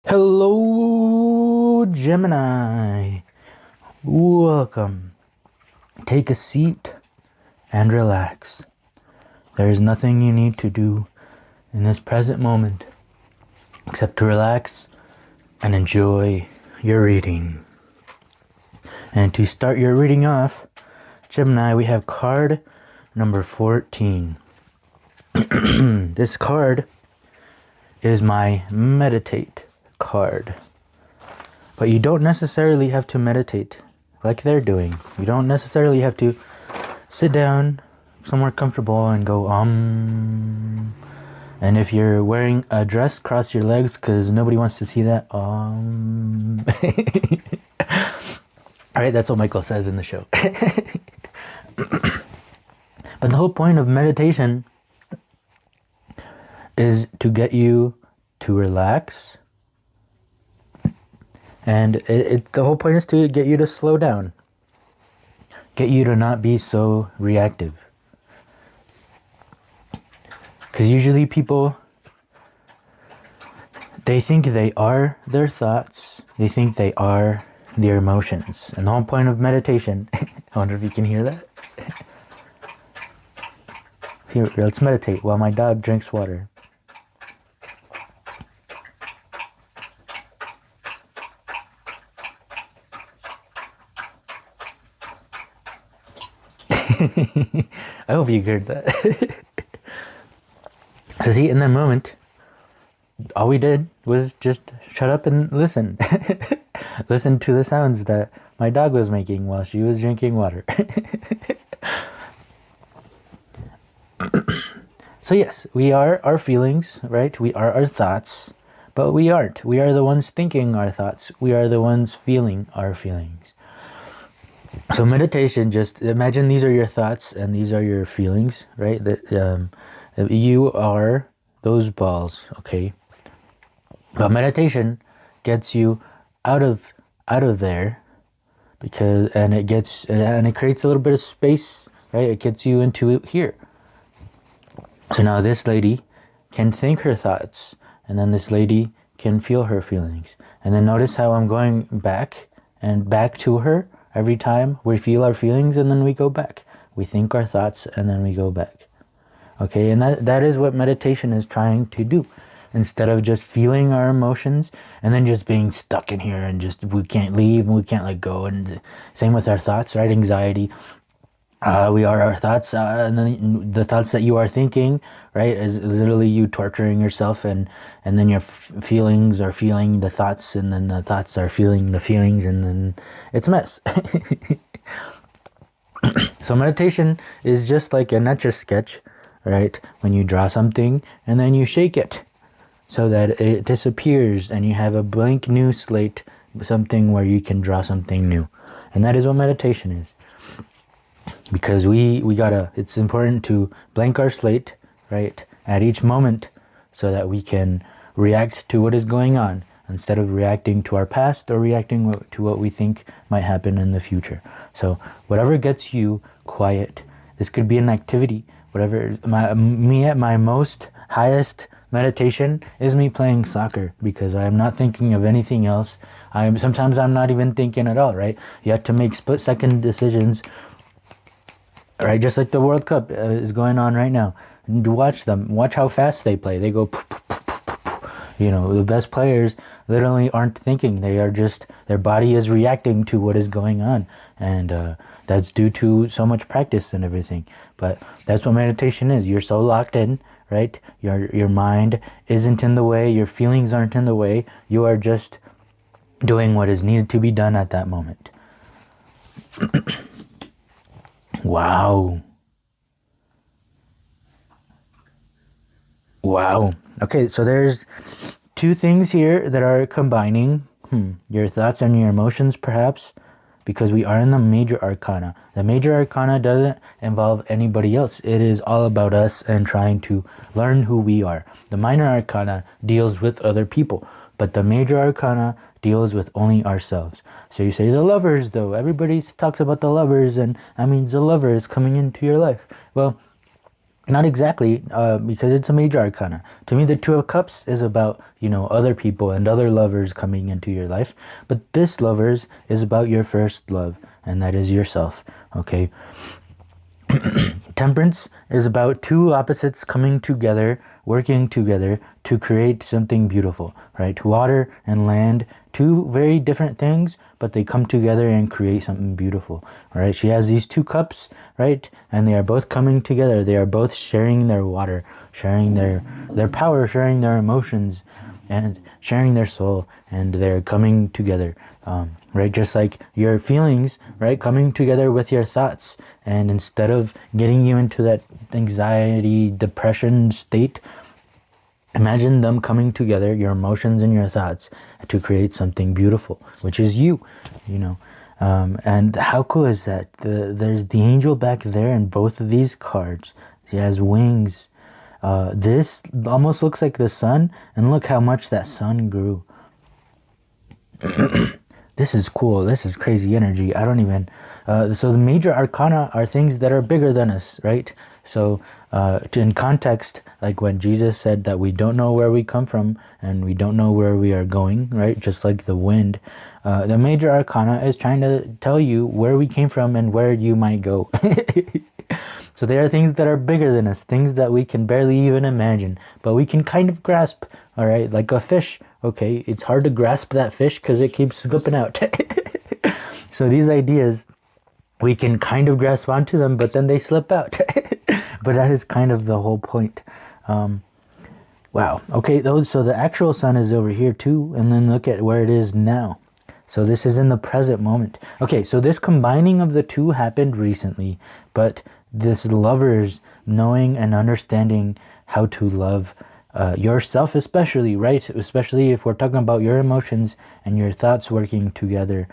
Hello, Gemini. Welcome. Take a seat and relax. There is nothing you need to do in this present moment except to relax and enjoy your reading. And to start your reading off, Gemini, we have card number 14. This card is my meditate card. But you don't necessarily have to meditate like they're doing. You don't necessarily have to sit down somewhere comfortable and go And if you're wearing a dress, cross your legs because nobody wants to see that. Alright, that's what Michael says in the show. But the whole point of meditation is to get you to relax. And the whole point is to get you to slow down. Get you to not be so reactive. Because usually people, they think they are their thoughts. They think they are their emotions. And the whole point of meditation, I wonder if you can hear that. Here, let's meditate while my dog drinks water. I hope you heard that. So see, in that moment, all we did was just shut up and listen. Listen to the sounds that my dog was making while she was drinking water. So yes, we are our feelings, right? We are our thoughts, but we aren't. We are the ones thinking our thoughts. We are the ones feeling our feelings. So meditation, just imagine these are your thoughts and these are your feelings, right? That you are those balls, okay? But meditation gets you out of there and it creates a little bit of space, right? It gets you into here. So now this lady can think her thoughts, and then this lady can feel her feelings. And then notice how I'm going back and back to her. Every time we feel our feelings and then we go back. We think our thoughts and then we go back. Okay, and that is what meditation is trying to do. Instead of just feeling our emotions and then just being stuck in here and just we can't leave and we can't let go. And same with our thoughts, right? Anxiety. We are our thoughts, and then the thoughts that you are thinking, right, is literally you torturing yourself, and then your feelings are feeling the thoughts, and then the thoughts are feeling the feelings, and then it's a mess. So meditation is just like an Etch-a-Sketch, right? When you draw something and then you shake it so that it disappears and you have a blank new slate, something where you can draw something new. And that is what meditation is. Because it's important to blank our slate, right, at each moment so that we can react to what is going on instead of reacting to our past or reacting to what we think might happen in the future. So whatever gets you quiet, this could be an activity, whatever. Me at my most highest meditation is me playing soccer because I'm not thinking of anything else. Sometimes I'm not even thinking at all, right? You have to make split-second decisions. Right, just like the World Cup is going on right now. And watch them. Watch how fast they play. They go, the best players literally aren't thinking. They are just, their body is reacting to what is going on. And that's due to so much practice and everything. But that's what meditation is. You're so locked in, right? Your mind isn't in the way. Your feelings aren't in the way. You are just doing what is needed to be done at that moment. Wow. Okay, so there's two things here that are combining. Your thoughts and your emotions, perhaps, because we are in the major arcana. The major arcana doesn't involve anybody else. It is all about us and trying to learn who we are. The minor arcana deals with other people, but the major arcana deals with only ourselves. So you say the lovers, though. Everybody talks about the lovers, and that means the lover is coming into your life. Well, Not exactly, because it's a major arcana. To me, the Two of Cups is about, other people and other lovers coming into your life. But this lovers is about your first love, and that is yourself. Okay. Temperance is about two opposites coming together, working together to create something beautiful, right? Water and land, two very different things, but they come together and create something beautiful, right? She has these two cups, right? And they are both coming together. They are both sharing their water, sharing their power, sharing their emotions, and sharing their soul, and they're coming together, right? Just like your feelings, right, coming together with your thoughts, and instead of getting you into that anxiety, depression state, imagine them coming together, your emotions and your thoughts, to create something beautiful, which is you. And how cool is that? There's the angel back there in both of these cards. He has wings. This almost looks like the sun, and look how much that sun grew. This is cool. This is crazy energy. I don't even... so the major arcana are things that are bigger than us, right? So in context, like when Jesus said that we don't know where we come from and we don't know where we are going, right? Just like the wind. The major arcana is trying to tell you where we came from and where you might go. So there are things that are bigger than us, things that we can barely even imagine, but we can kind of grasp, all right? Like a fish, okay? It's hard to grasp that fish because it keeps slipping out. So these ideas, we can kind of grasp onto them, but then they slip out. But that is kind of the whole point. Wow. Okay, so the actual sun is over here too, and then look at where it is now. So this is in the present moment. Okay, so this combining of the two happened recently, but this lovers knowing and understanding how to love yourself, especially, right? Especially if we're talking about your emotions and your thoughts working together.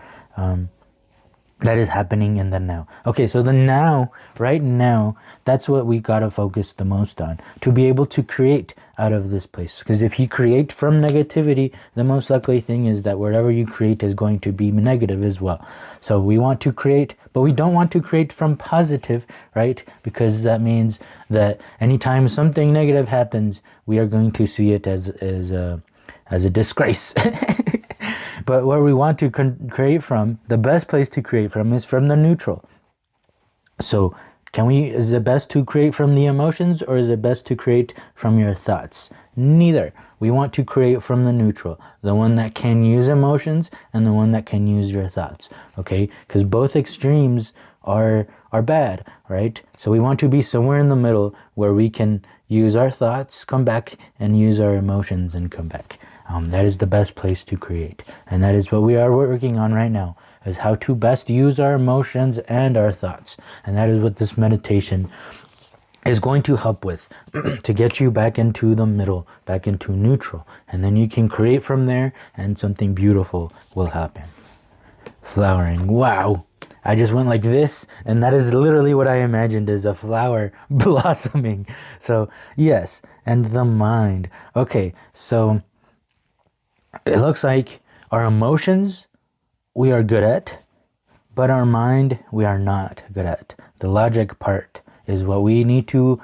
That is happening in the now. Okay, so the now, right now, that's what we gotta focus the most on, to be able to create out of this place. Because if you create from negativity, the most likely thing is that whatever you create is going to be negative as well. So we want to create, but we don't want to create from positive, right? Because that means that anytime something negative happens, we are going to see it as a disgrace. But where we want to create from, the best place to create from is from the neutral. So is it best to create from the emotions, or is it best to create from your thoughts? Neither. We want to create from the neutral, the one that can use emotions and the one that can use your thoughts, okay? Because both extremes are bad, right? So we want to be somewhere in the middle where we can use our thoughts, come back, and use our emotions and come back. That is the best place to create. And that is what we are working on right now, is how to best use our emotions and our thoughts. And that is what this meditation is going to help with, to get you back into the middle, back into neutral. And then you can create from there, and something beautiful will happen. Flowering. Wow. I just went like this, and that is literally what I imagined as a flower blossoming. So, yes. And the mind. Okay, so it looks like our emotions we are good at, but our mind we are not good at. The logic part is what we need to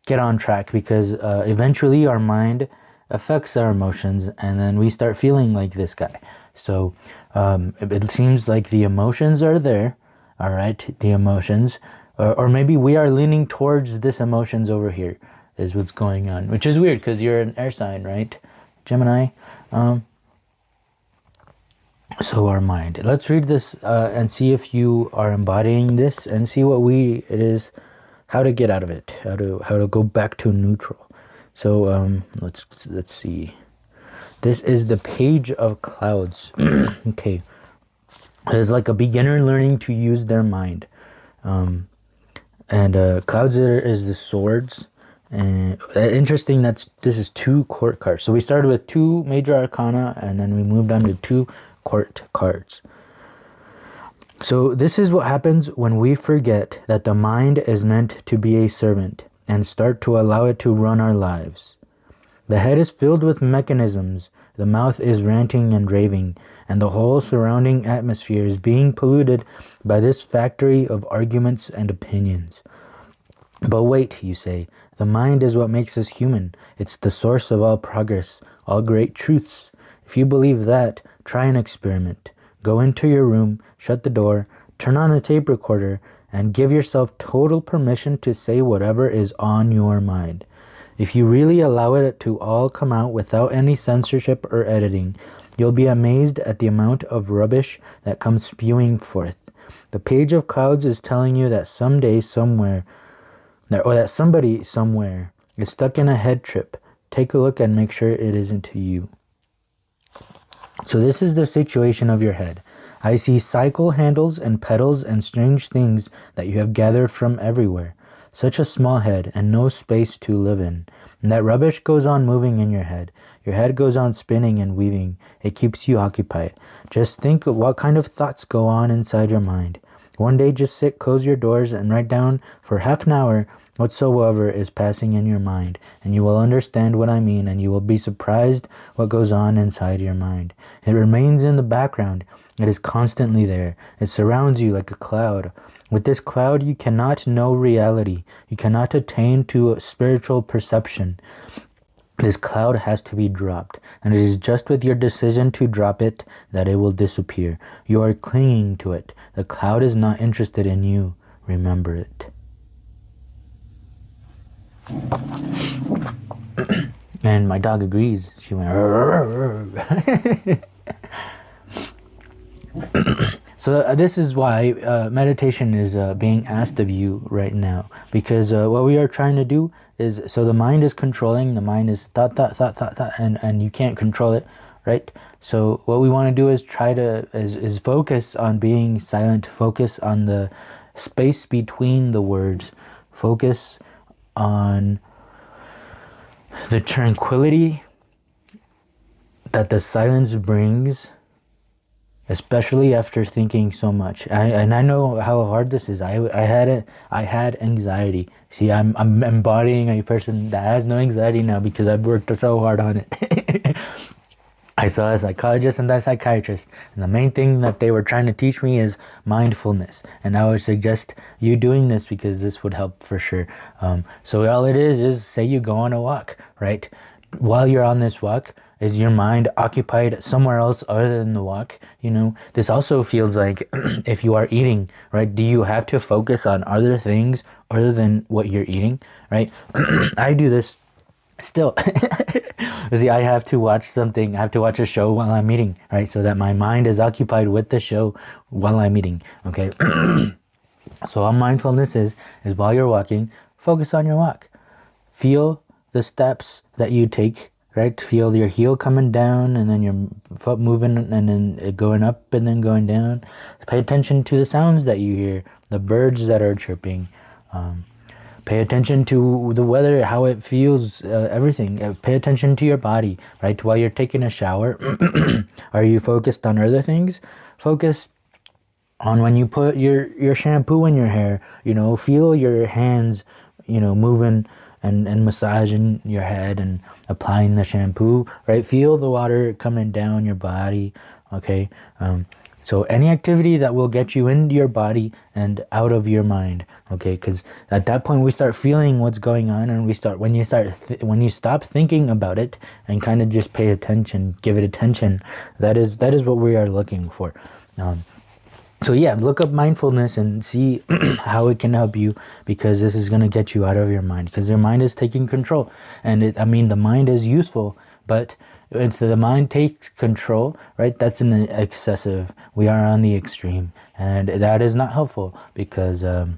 get on track, because eventually our mind affects our emotions, and then we start feeling like this guy. So it seems like the emotions are there, all right, the emotions, or maybe we are leaning towards this emotions over here is what's going on, which is weird because you're an air sign, right, Gemini? So our mind. Let's read this and see if you are embodying this, and see what it is, how to get out of it, how to go back to neutral. So let's see. This is the Page of Clouds. Okay, it's like a beginner learning to use their mind. And clouds is the swords. And interesting, this is 2 court cards. So we started with 2 major arcana, and then we moved on to 2 court cards. So this is what happens when we forget that the mind is meant to be a servant and start to allow it to run our lives. The head is filled with mechanisms, the mouth is ranting and raving, and the whole surrounding atmosphere is being polluted by this factory of arguments and opinions. But wait, you say, the mind is what makes us human. It's the source of all progress, all great truths. If you believe that, try an experiment. Go into your room, shut the door, turn on a tape recorder, and give yourself total permission to say whatever is on your mind. If you really allow it to all come out without any censorship or editing, you'll be amazed at the amount of rubbish that comes spewing forth. The Page of Clouds is telling you that someday, somewhere, or that somebody somewhere is stuck in a head trip. Take a look and make sure it isn't you. So this is the situation of your head. I see cycle handles and pedals and strange things that you have gathered from everywhere. Such a small head and no space to live in. And that rubbish goes on moving in your head. Your head goes on spinning and weaving. It keeps you occupied. Just think of what kind of thoughts go on inside your mind. One day just sit, close your doors, and write down for half an hour whatsoever is passing in your mind, and you will understand what I mean, and you will be surprised what goes on inside your mind. It remains in the background. It is constantly there. It surrounds you like a cloud. With this cloud, you cannot know reality. You cannot attain to a spiritual perception. This cloud has to be dropped, and it is just with your decision to drop it that it will disappear. You are clinging to it. The cloud is not interested in you. Remember it. And my dog agrees. She went. So this is why meditation is being asked of you right now, because what we are trying to do is, so the mind is controlling, the mind is thought, and you can't control it, right? So what we want to do is try to is focus on being silent, focus on the space between the words, focus on the tranquility that the silence brings, especially after thinking so much. I know how hard this is. I had anxiety. See, I'm embodying a person that has no anxiety now because I've worked so hard on it. I saw a psychologist and a psychiatrist, and the main thing that they were trying to teach me is mindfulness. And I would suggest you doing this because this would help for sure. So all it is say you go on a walk, right? While you're on this walk, is your mind occupied somewhere else other than the walk? You know, this also feels like if you are eating, right? Do you have to focus on other things other than what you're eating, right? I do this still. See, I have to watch something. I have to watch a show while I'm eating, right? So that my mind is occupied with the show while I'm eating, okay? So all mindfulness is while you're walking, focus on your walk. Feel the steps that you take, right? Feel your heel coming down and then your foot moving and then going up and then going down. Pay attention to the sounds that you hear, the birds that are chirping. Pay attention to the weather, how it feels, everything. Pay attention to your body, right? While you're taking a shower, are you focused on other things? Focus on when you put your shampoo in your hair, you know, feel your hands, you know, moving and massaging your head and applying the shampoo, right? Feel the water coming down your body, okay? So any activity that will get you into your body and out of your mind, okay? Because at that point we start feeling what's going on, and when you stop thinking about it and kind of just pay attention, give it attention, that is what we are looking for. So yeah, look up mindfulness and see how it can help you, because this is going to get you out of your mind, because your mind is taking control. And the mind is useful, but if the mind takes control, right, that's an excessive. We are on the extreme, and that is not helpful, because that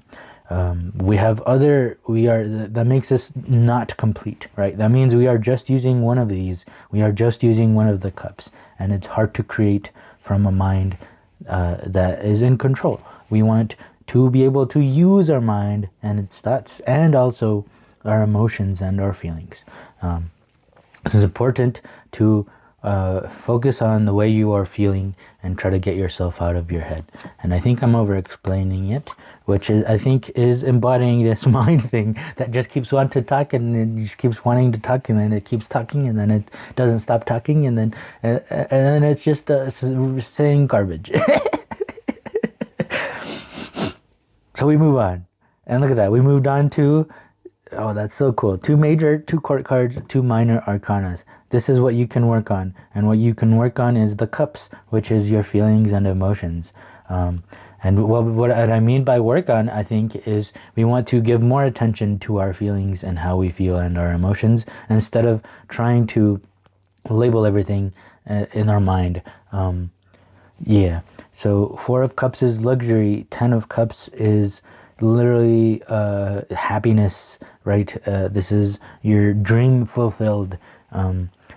makes us not complete, right? That means we are just using one of these. We are just using one of the cups, and it's hard to create from a mind that is in control. We want to be able to use our mind and its thoughts, and also our emotions and our feelings. It's important to focus on the way you are feeling and try to get yourself out of your head. And I think I'm over explaining it, which I think is embodying this mind thing that just keeps wanting to talk, and it just keeps wanting to talk, and then it keeps talking, and then it doesn't stop talking, and then it's just saying garbage. So we move on. And look at that. We moved on to, oh, that's so cool. 2 major, 2 court cards, 2 minor arcanas. This is what you can work on. And what you can work on is the cups, which is your feelings and emotions. And what I mean by work on, I think, is we want to give more attention to our feelings and how we feel and our emotions instead of trying to label everything in our mind. Yeah. So 4 of Cups is luxury. 10 of Cups is literally happiness, right? This is your dream fulfilled.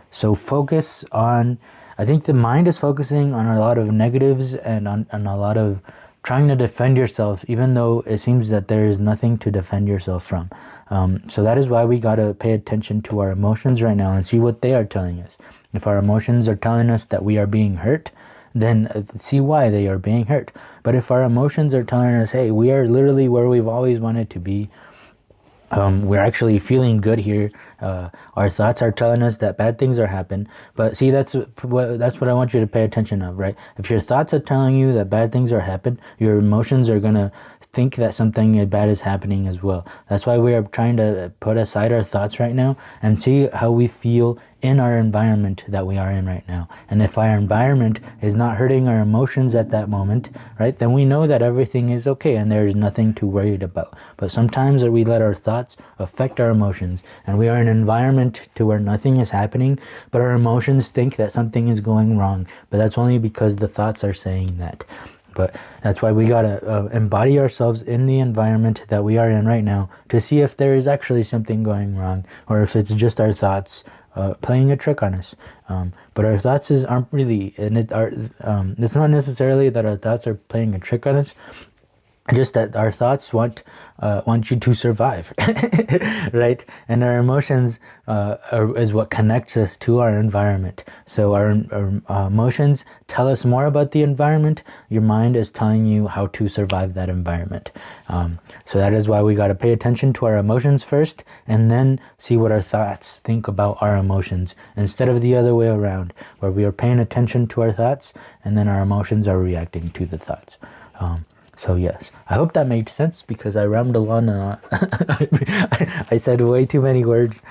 So focus on, I think the mind is focusing on a lot of negatives and on a lot of trying to defend yourself, even though it seems that there is nothing to defend yourself from. So that is why we got to pay attention to our emotions right now and see what they are telling us. If our emotions are telling us that we are being hurt, then see why they are being hurt. But if our emotions are telling us, hey, we are literally where we've always wanted to be, we're actually feeling good here. Our thoughts are telling us that bad things are happening. But see, that's what I want you to pay attention of, right? If your thoughts are telling you that bad things are happening, your emotions are going to think that something bad is happening as well. That's why we are trying to put aside our thoughts right now and see how we feel in our environment that we are in right now. And if our environment is not hurting our emotions at that moment, right, then we know that everything is okay and there is nothing to worry about. But sometimes we let our thoughts affect our emotions, and we are in an environment to where nothing is happening, but our emotions think that something is going wrong. But that's only because the thoughts are saying that. But that's why we gotta embody ourselves in the environment that we are in right now to see if there is actually something going wrong, or if it's just our thoughts playing a trick on us. But our thoughts aren't really, and it's not necessarily that our thoughts are playing a trick on us. Just that our thoughts want you to survive, right? And our emotions is what connects us to our environment. So our emotions tell us more about the environment. Your mind is telling you how to survive that environment. So that is why we got to pay attention to our emotions first, and then see what our thoughts think about our emotions, instead of the other way around, where we are paying attention to our thoughts and then our emotions are reacting to the thoughts. So yes, I hope that made sense, because I rambled on a lot. I said way too many words,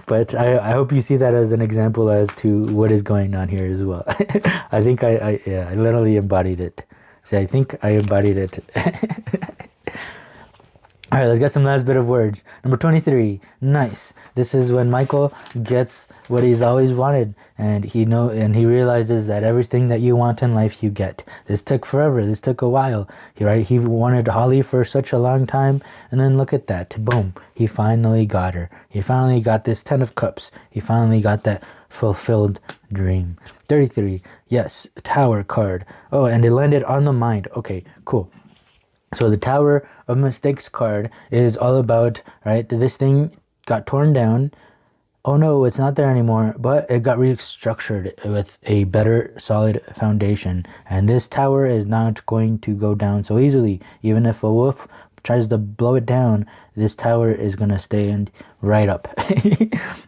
but I hope you see that as an example as to what is going on here as well. I think I literally embodied it. So I think I embodied it. All right, let's get some last bit of words. Number 23, nice. This is when Michael gets what he's always wanted, and he realizes that everything that you want in life, you get. This took forever. This took a while. He wanted Holly for such a long time, and then look at that. Boom. He finally got her. He finally got this 10 of Cups. He finally got that fulfilled dream. 33, yes, Tower card. Oh, and it landed on the mind. Okay, cool. So the Tower of Mistakes card is all about, right, this thing got torn down. Oh no, it's not there anymore, but it got restructured with a better solid foundation. And this tower is not going to go down so easily. Even if a wolf tries to blow it down, this tower is going to stand right up.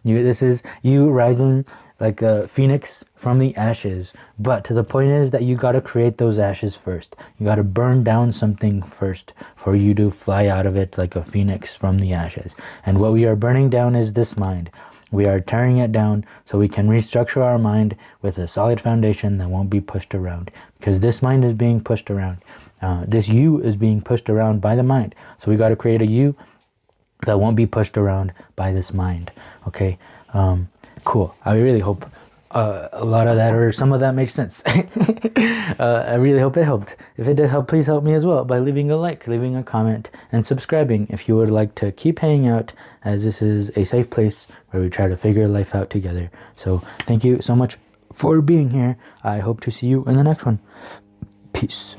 This is you rising like a phoenix from the ashes. But the point is that you got to create those ashes first. You got to burn down something first for you to fly out of it like a phoenix from the ashes. And what we are burning down is this mind. We are tearing it down so we can restructure our mind with a solid foundation that won't be pushed around. Because this mind is being pushed around. This you is being pushed around by the mind. So we got to create a you that won't be pushed around by this mind. Okay? Cool. I really hope a lot of that or some of that makes sense. I really hope it helped. If it did help, please help me as well by leaving a like, leaving a comment, and subscribing if you would like to keep hanging out, as this is a safe place where we try to figure life out together. So thank you so much for being here. I hope to see you in the next one. Peace.